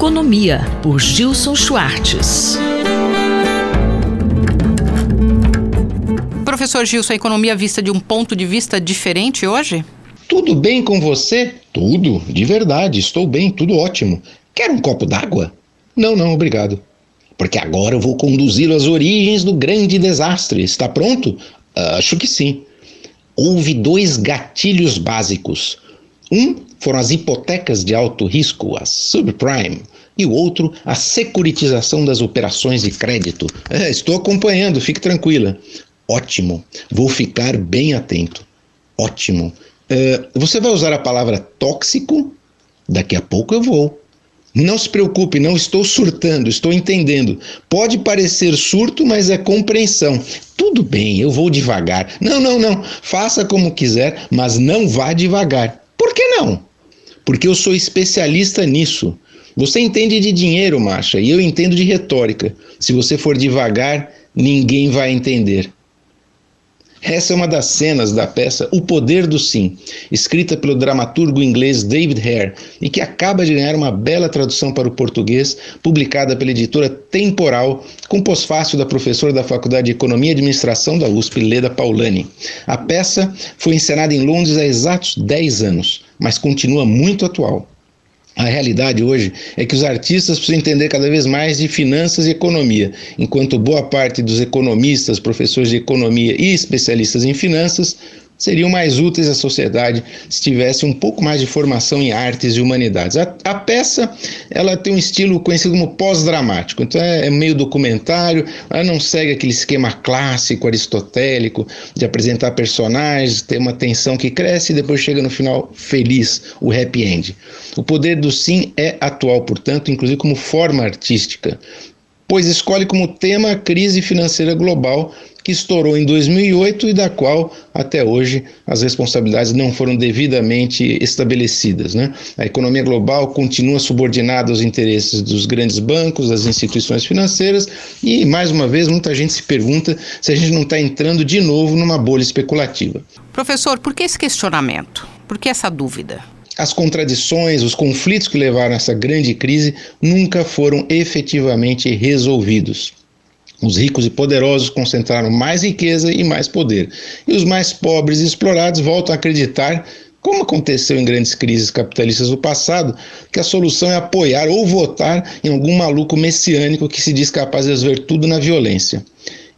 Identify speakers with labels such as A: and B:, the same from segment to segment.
A: Economia, por Gilson Schwartz.
B: Professor Gilson, a economia vista de um ponto de vista diferente hoje?
C: Tudo bem com você? Tudo, de verdade, estou bem, tudo ótimo. Quer um copo d'água? Não, obrigado. Porque agora eu vou conduzi-lo às origens do grande desastre. Está pronto? Acho que sim. Houve 2 gatilhos básicos. Um foram as hipotecas de alto risco, a subprime, e o outro, a securitização das operações de crédito. Estou acompanhando, fique tranquila. Ótimo, vou ficar bem atento. Ótimo. Você vai usar a palavra tóxico? Daqui a pouco eu vou. Não se preocupe, não estou surtando, estou entendendo. Pode parecer surto, mas é compreensão. Tudo bem, eu vou devagar. Não, faça como quiser, mas não vá devagar. Por que não? Porque eu sou especialista nisso. Você entende de dinheiro, macha, e eu entendo de retórica. Se você for devagar, ninguém vai entender. Essa é uma das cenas da peça O Poder do Sim, escrita pelo dramaturgo inglês David Hare e que acaba de ganhar uma bela tradução para o português, publicada pela editora Temporal, com pós-fácil da professora da Faculdade de Economia e Administração da USP, Leda Paulani. A peça foi encenada em Londres há exatos 10 anos, mas continua muito atual. A realidade hoje é que os artistas precisam entender cada vez mais de finanças e economia, enquanto boa parte dos economistas, professores de economia e especialistas em finanças seriam mais úteis à sociedade se tivesse um pouco mais de formação em artes e humanidades. A peça, ela tem um estilo conhecido como pós-dramático, então é meio documentário, ela não segue aquele esquema clássico, aristotélico, de apresentar personagens, ter uma tensão que cresce e depois chega no final feliz, o happy end. O Poder do Sim é atual, portanto, inclusive como forma artística, pois escolhe como tema a crise financeira global que estourou em 2008 e da qual, até hoje, as responsabilidades não foram devidamente estabelecidas, né? A economia global continua subordinada aos interesses dos grandes bancos, das instituições financeiras e, mais uma vez, muita gente se pergunta se a gente não está entrando de novo numa bolha especulativa.
B: Professor, por que esse questionamento? Por que essa dúvida?
C: As contradições, os conflitos que levaram a essa grande crise nunca foram efetivamente resolvidos. Os ricos e poderosos concentraram mais riqueza e mais poder. E os mais pobres e explorados voltam a acreditar, como aconteceu em grandes crises capitalistas do passado, que a solução é apoiar ou votar em algum maluco messiânico que se diz capaz de resolver tudo na violência.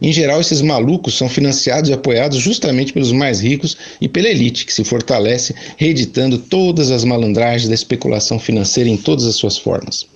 C: Em geral, esses malucos são financiados e apoiados justamente pelos mais ricos e pela elite, que se fortalece, reeditando todas as malandragens da especulação financeira em todas as suas formas.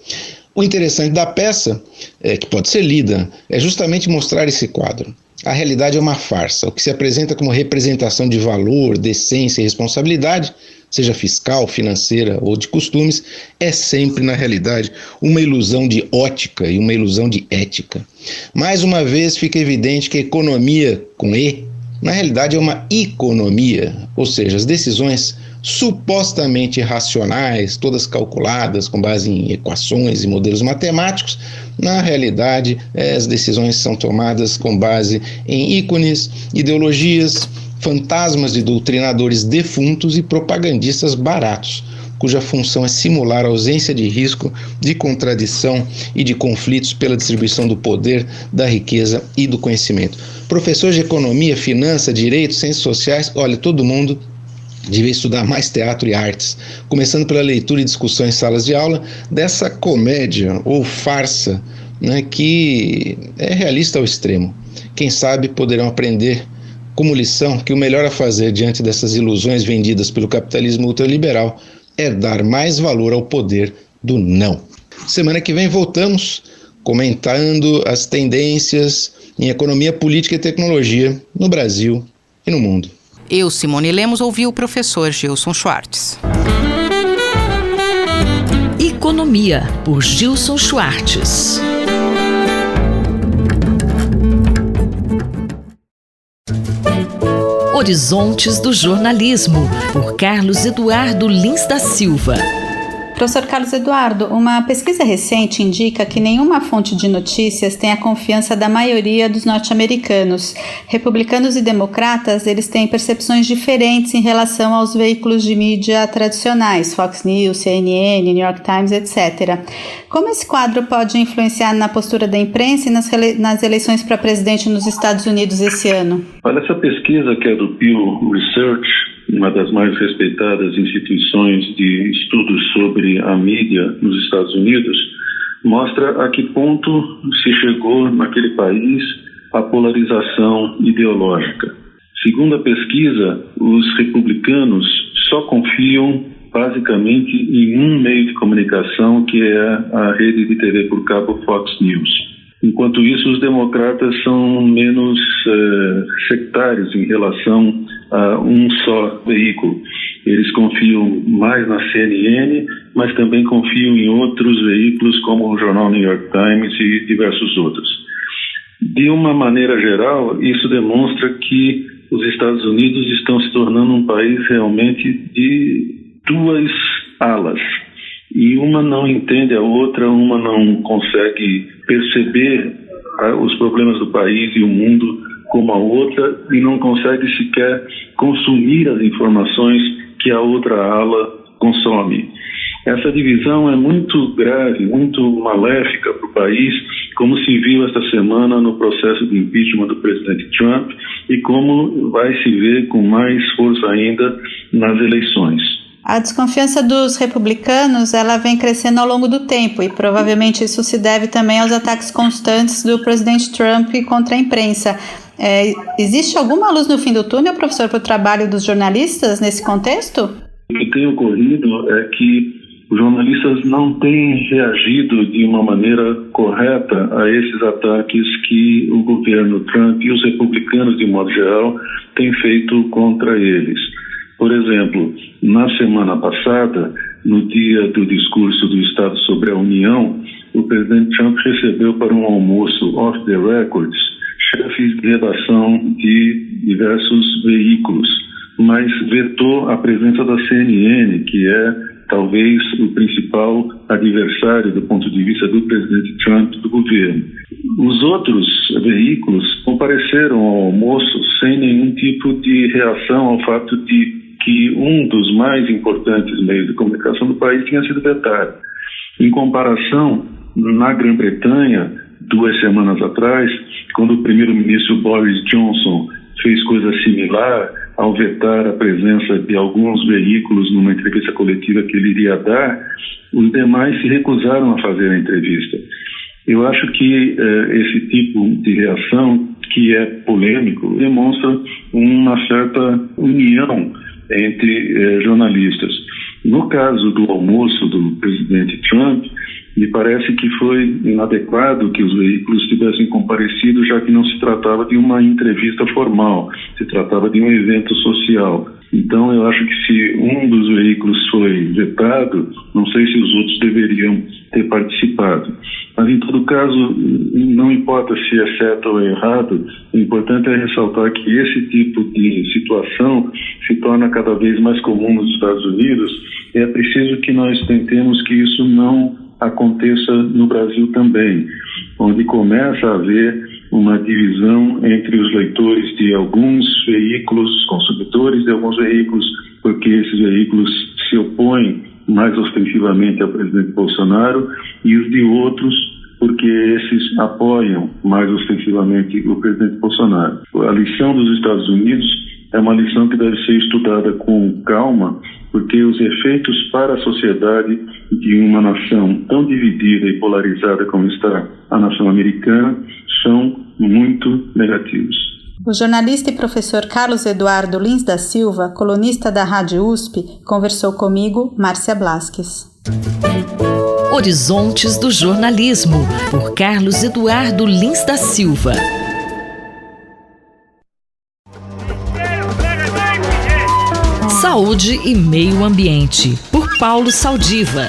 C: O interessante da peça, que pode ser lida, é justamente mostrar esse quadro. A realidade é uma farsa. O que se apresenta como representação de valor, decência e responsabilidade, seja fiscal, financeira ou de costumes, é sempre, na realidade, uma ilusão de ótica e uma ilusão de ética. Mais uma vez fica evidente que a economia, com E, na realidade é uma economia, ou seja, as decisões supostamente racionais, todas calculadas com base em equações e modelos matemáticos, na realidade as decisões são tomadas com base em ícones, ideologias, fantasmas de doutrinadores defuntos e propagandistas baratos, cuja função é simular a ausência de risco, de contradição e de conflitos pela distribuição do poder, da riqueza e do conhecimento. Professores de economia, finança, direito, ciências sociais, olha, todo mundo devia estudar mais teatro e artes, começando pela leitura e discussão em salas de aula dessa comédia ou farsa, né, que é realista ao extremo. Quem sabe poderão aprender como lição que o melhor a fazer diante dessas ilusões vendidas pelo capitalismo ultraliberal é dar mais valor ao poder do não. Semana que vem voltamos comentando as tendências em economia, política e tecnologia no Brasil e no mundo.
B: Eu, Simone Lemos, ouvi o professor Gilson Schwartz.
A: Economia, por Gilson Schwartz. Horizontes do Jornalismo, por Carlos Eduardo Lins da Silva.
D: Professor Carlos Eduardo, uma pesquisa recente indica que nenhuma fonte de notícias tem a confiança da maioria dos norte-americanos. Republicanos e democratas, eles têm percepções diferentes em relação aos veículos de mídia tradicionais, Fox News, CNN, New York Times, etc. Como esse quadro pode influenciar na postura da imprensa e nas eleições para presidente nos Estados Unidos esse ano?
E: Olha, essa pesquisa que é do Pew Research, uma das mais respeitadas instituições de estudos sobre a mídia nos Estados Unidos, mostra a que ponto se chegou naquele país a polarização ideológica. Segundo a pesquisa, os republicanos só confiam basicamente em um meio de comunicação, que é a rede de TV por cabo Fox News. Enquanto isso, os democratas são menos sectários em relação a um só veículo. Eles confiam mais na CNN, mas também confiam em outros veículos como o jornal New York Times e diversos outros. De uma maneira geral, isso demonstra que os Estados Unidos estão se tornando um país realmente de duas alas. E uma não entende a outra, uma não consegue perceber os problemas do país e o mundo como a outra e não consegue sequer consumir as informações que a outra ala consome. Essa divisão é muito grave, muito maléfica para o país, como se viu esta semana no processo de impeachment do presidente Trump e como vai se ver com mais força ainda nas eleições.
D: A desconfiança dos republicanos, ela vem crescendo ao longo do tempo e provavelmente isso se deve também aos ataques constantes do presidente Trump contra a imprensa. Existe alguma luz no fim do túnel, professor, para o trabalho dos jornalistas nesse contexto?
E: O que tem ocorrido é que os jornalistas não têm reagido de uma maneira correta a esses ataques que o governo Trump e os republicanos, de modo geral, têm feito contra eles. Por exemplo, na semana passada, no dia do discurso do Estado sobre a União, o presidente Trump recebeu para um almoço off the records chefes de redação de diversos veículos, mas vetou a presença da CNN, que é talvez o principal adversário do ponto de vista do presidente Trump do governo. Os outros veículos compareceram ao almoço sem nenhum tipo de reação ao fato de que um dos mais importantes meios de comunicação do país tinha sido vetado. Em comparação, na Grã-Bretanha, 2 semanas atrás, quando o primeiro-ministro Boris Johnson fez coisa similar ao vetar a presença de alguns veículos numa entrevista coletiva que ele iria dar, os demais se recusaram a fazer a entrevista. Eu acho que esse tipo de reação, que é polêmico, demonstra uma certa união entre jornalistas. No caso do almoço do presidente Trump, me parece que foi inadequado que os veículos tivessem comparecido, já que não se tratava de uma entrevista formal, se tratava de um evento social. Então, eu acho que se um dos veículos foi vetado, não sei se os outros deveriam ter participado. Mas, em todo caso, não importa se é certo ou errado, o importante é ressaltar que esse tipo de situação se torna cada vez mais comum nos Estados Unidos e é preciso que nós tentemos que isso não aconteça no Brasil também, onde começa a haver uma divisão entre os leitores de alguns veículos, consumidores de alguns veículos, porque esses veículos se opõem mais ostensivamente ao presidente Bolsonaro, e os de outros porque esses apoiam mais ostensivamente o presidente Bolsonaro. A lição dos Estados Unidos é uma lição que deve ser estudada com calma, porque os efeitos para a sociedade de uma nação tão dividida e polarizada como está a nação americana são muito negativos.
D: O jornalista e professor Carlos Eduardo Lins da Silva, colunista da Rádio USP, conversou comigo, Márcia Blasques.
A: Horizontes do Jornalismo, por Carlos Eduardo Lins da Silva. Saúde e Meio Ambiente, por Paulo Saldiva.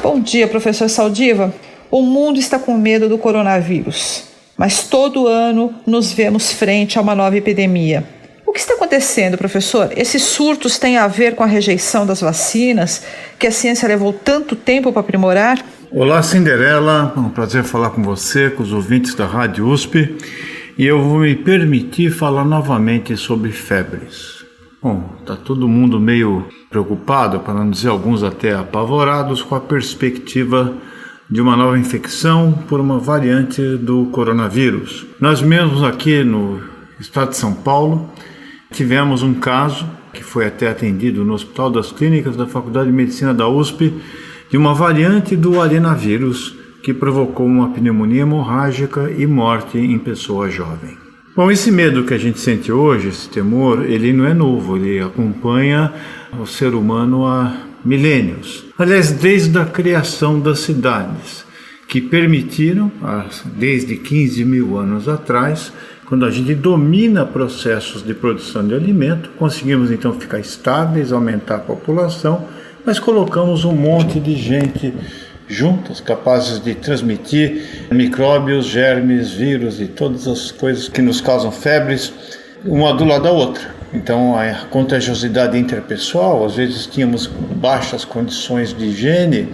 F: Bom dia, professor Saldiva. O mundo está com medo do coronavírus, mas todo ano nos vemos frente a uma nova epidemia. O que está acontecendo, professor? Esses surtos têm a ver com a rejeição das vacinas, que a ciência levou tanto tempo para aprimorar?
G: Olá, Cinderela. É um prazer falar com você, com os ouvintes da Rádio USP. E eu vou me permitir falar novamente sobre febres. Bom, está todo mundo meio preocupado, para não dizer alguns até apavorados, com a perspectiva de uma nova infecção por uma variante do coronavírus. Nós mesmos aqui no estado de São Paulo tivemos um caso que foi até atendido no Hospital das Clínicas da Faculdade de Medicina da USP de uma variante do arenavírus que provocou uma pneumonia hemorrágica e morte em pessoa jovem. Bom, esse medo que a gente sente hoje, esse temor, ele não é novo, ele acompanha o ser humano há milênios. Aliás, desde a criação das cidades, que permitiram, desde 15 mil anos atrás, quando a gente domina processos de produção de alimento, conseguimos então ficar estáveis, aumentar a população, mas colocamos um monte de gente juntas, capazes de transmitir micróbios, germes, vírus e todas as coisas que nos causam febres, uma do lado da outra. Então, a contagiosidade interpessoal, às vezes tínhamos baixas condições de higiene,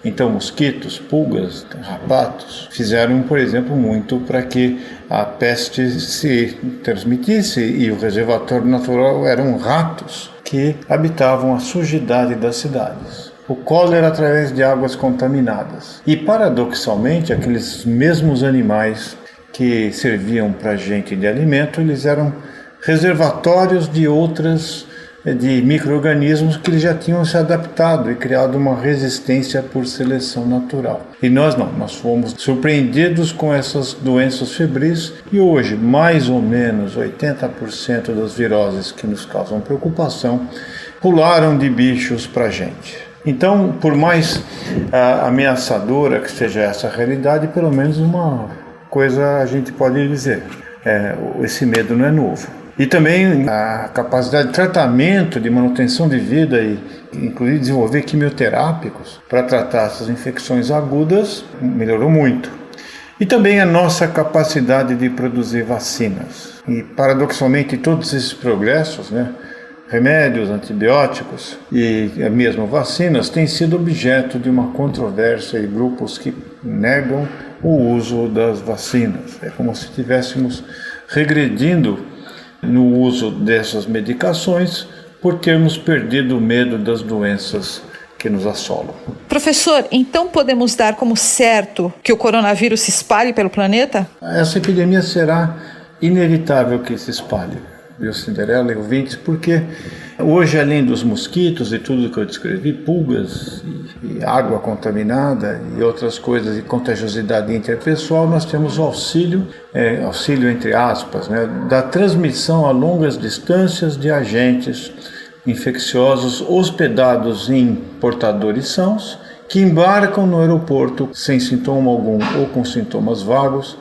G: então mosquitos, pulgas, carrapatos fizeram, por exemplo, muito para que a peste se transmitisse, e o reservatório natural eram ratos que habitavam a sujidade das cidades. O cólera através de águas contaminadas. E, paradoxalmente, aqueles mesmos animais que serviam para a gente de alimento, eles eram reservatórios de micro-organismos que eles já tinham se adaptado e criado uma resistência por seleção natural. E nós não, nós fomos surpreendidos com essas doenças febris e hoje, mais ou menos 80% das viroses que nos causam preocupação pularam de bichos para a gente. Então, por mais ameaçadora que seja essa realidade, pelo menos uma coisa a gente pode dizer, esse medo não é novo. E também a capacidade de tratamento, de manutenção de vida e inclusive desenvolver quimioterápicos para tratar essas infecções agudas melhorou muito. E também a nossa capacidade de produzir vacinas. E paradoxalmente todos esses progressos, remédios, antibióticos e mesmo vacinas têm sido objeto de uma controvérsia e grupos que negam o uso das vacinas. É como se estivéssemos regredindo no uso dessas medicações por termos perdido o medo das doenças que nos assolam.
F: Professor, então podemos dar como certo que o coronavírus se espalhe pelo planeta?
G: Essa epidemia será inevitável que se espalhe, viu, Cinderela e ouvintes, porque hoje, além dos mosquitos e tudo que eu descrevi, pulgas e água contaminada e outras coisas de contagiosidade interpessoal, nós temos o auxílio entre aspas, da transmissão a longas distâncias de agentes infecciosos hospedados em portadores sãos que embarcam no aeroporto sem sintoma algum ou com sintomas vagos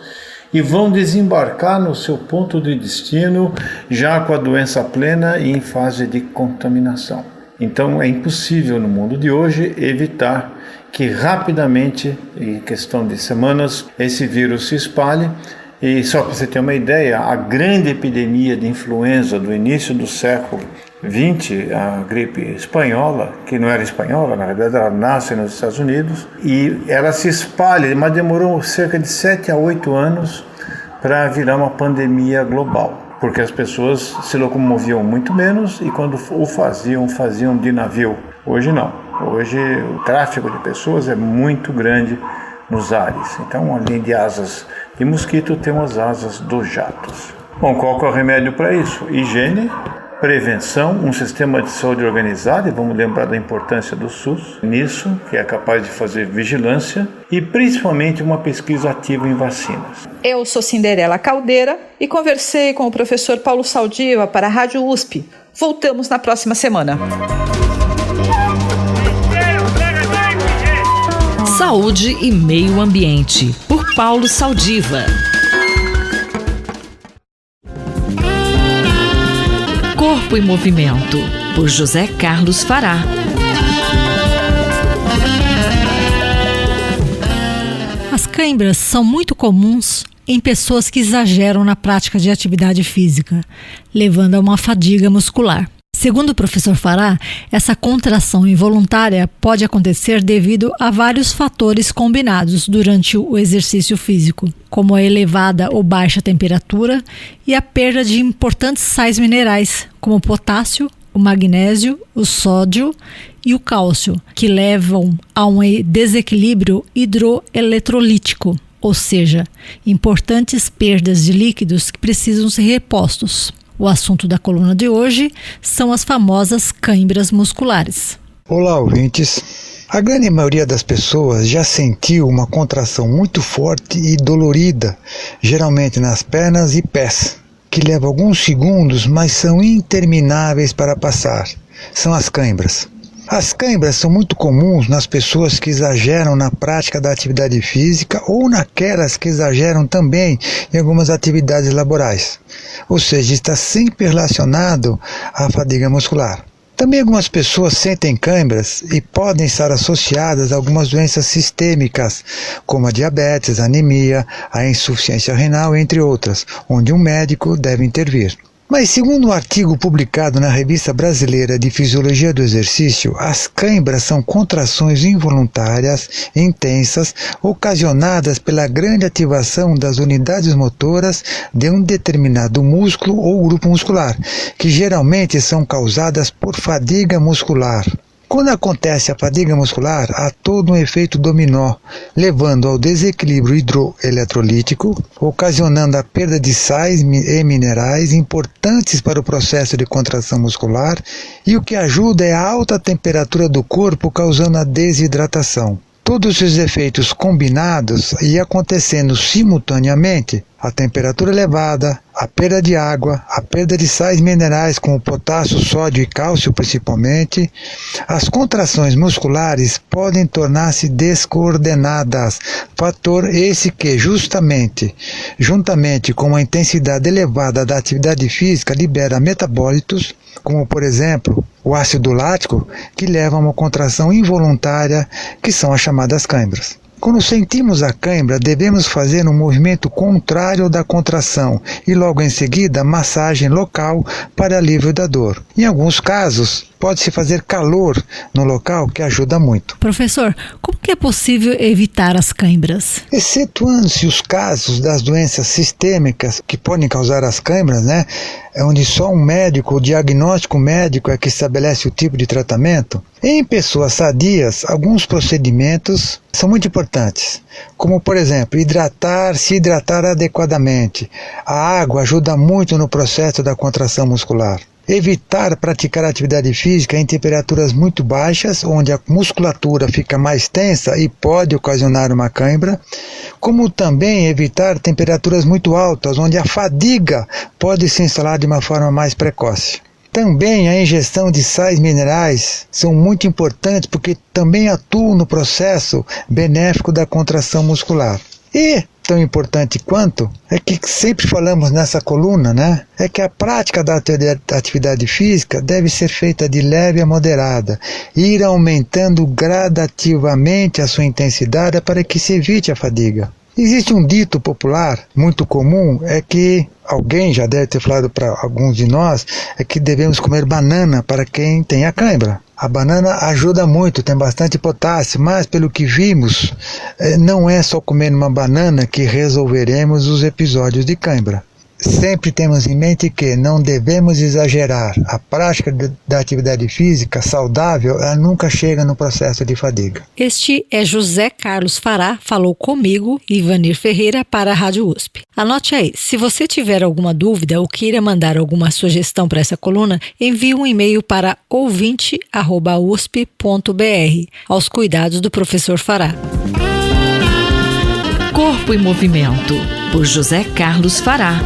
G: e vão desembarcar no seu ponto de destino já com a doença plena e em fase de contaminação. Então é impossível no mundo de hoje evitar que rapidamente, em questão de semanas, esse vírus se espalhe. E só para você ter uma ideia, a grande epidemia de influenza do início do século XX, a gripe espanhola, que não era espanhola, na verdade ela nasce nos Estados Unidos, e ela se espalha, mas demorou cerca de 7 a 8 anos para virar uma pandemia global, porque as pessoas se locomoviam muito menos e quando o faziam de navio. Hoje não, hoje o tráfego de pessoas é muito grande nos ares, então além de asas de mosquito, temos as asas dos jatos. Bom, qual que é o remédio para isso? Higiene, prevenção, um sistema de saúde organizado, e vamos lembrar da importância do SUS nisso, que é capaz de fazer vigilância, e principalmente uma pesquisa ativa em vacinas.
F: Eu sou Cinderela Caldeira e conversei com o professor Paulo Saldiva para a Rádio USP. Voltamos na próxima semana.
A: Saúde e Meio Ambiente, por Paulo Saldiva. Corpo em Movimento, por José Carlos Fará.
H: As cãibras são muito comuns em pessoas que exageram na prática de atividade física, levando a uma fadiga muscular. Segundo o professor Fará, essa contração involuntária pode acontecer devido a vários fatores combinados durante o exercício físico, como a elevada ou baixa temperatura e a perda de importantes sais minerais, como o potássio, o magnésio, o sódio e o cálcio, que levam a um desequilíbrio hidroeletrolítico, ou seja, importantes perdas de líquidos que precisam ser repostos. O assunto da coluna de hoje são as famosas câimbras musculares.
I: Olá, ouvintes. A grande maioria das pessoas já sentiu uma contração muito forte e dolorida, geralmente nas pernas e pés, que leva alguns segundos, mas são intermináveis para passar. São as câimbras. As câimbras são muito comuns nas pessoas que exageram na prática da atividade física ou naquelas que exageram também em algumas atividades laborais. Ou seja, está sempre relacionado à fadiga muscular. Também algumas pessoas sentem câimbras e podem estar associadas a algumas doenças sistêmicas, como a diabetes, a anemia, a insuficiência renal, entre outras, onde um médico deve intervir. Mas, segundo um artigo publicado na Revista Brasileira de Fisiologia do Exercício, as câimbras são contrações involuntárias, intensas, ocasionadas pela grande ativação das unidades motoras de um determinado músculo ou grupo muscular, que geralmente são causadas por fadiga muscular. Quando acontece a fadiga muscular, há todo um efeito dominó, levando ao desequilíbrio hidroeletrolítico, ocasionando a perda de sais e minerais importantes para o processo de contração muscular, e o que ajuda é a alta temperatura do corpo, causando a desidratação. Todos esses efeitos combinados e acontecendo simultaneamente, a temperatura elevada, a perda de água, a perda de sais minerais como potássio, sódio e cálcio principalmente, as contrações musculares podem tornar-se descoordenadas, fator esse que juntamente com a intensidade elevada da atividade física, libera metabólitos, como por exemplo o ácido lático, que leva a uma contração involuntária, que são as chamadas câimbras. Quando sentimos a câimbra, devemos fazer um movimento contrário da contração e logo em seguida massagem local para alívio da dor. Em alguns casos, pode-se fazer calor no local, que ajuda muito.
H: Professor, como que é possível evitar as câimbras?
I: Excetuando-se os casos das doenças sistêmicas que podem causar as câimbras, é onde só um médico, o diagnóstico médico é que estabelece o tipo de tratamento. Em pessoas sadias, alguns procedimentos são muito importantes, como por exemplo, se hidratar adequadamente. A água ajuda muito no processo da contração muscular. Evitar praticar atividade física em temperaturas muito baixas, onde a musculatura fica mais tensa e pode ocasionar uma câimbra, como também evitar temperaturas muito altas, onde a fadiga pode se instalar de uma forma mais precoce. Também a ingestão de sais minerais são muito importantes porque também atuam no processo benéfico da contração muscular. E, tão importante quanto, é que sempre falamos nessa coluna, é que a prática da atividade física deve ser feita de leve a moderada, ir aumentando gradativamente a sua intensidade para que se evite a fadiga. Existe um dito popular muito comum, é que alguém já deve ter falado para alguns de nós, é que devemos comer banana para quem tem a câimbra. A banana ajuda muito, tem bastante potássio, mas pelo que vimos, não é só comer uma banana que resolveremos os episódios de câimbra. Sempre temos em mente que não devemos exagerar. A prática da atividade física saudável, ela nunca chega no processo de fadiga.
H: Este é José Carlos Fará, falou comigo, Ivanir Ferreira, para a Rádio USP. Anote aí, se você tiver alguma dúvida ou queira mandar alguma sugestão para essa coluna, envie um e-mail para ouvinte@usp.br, aos cuidados do professor Fará.
A: Corpo em Movimento, por José Carlos Fará.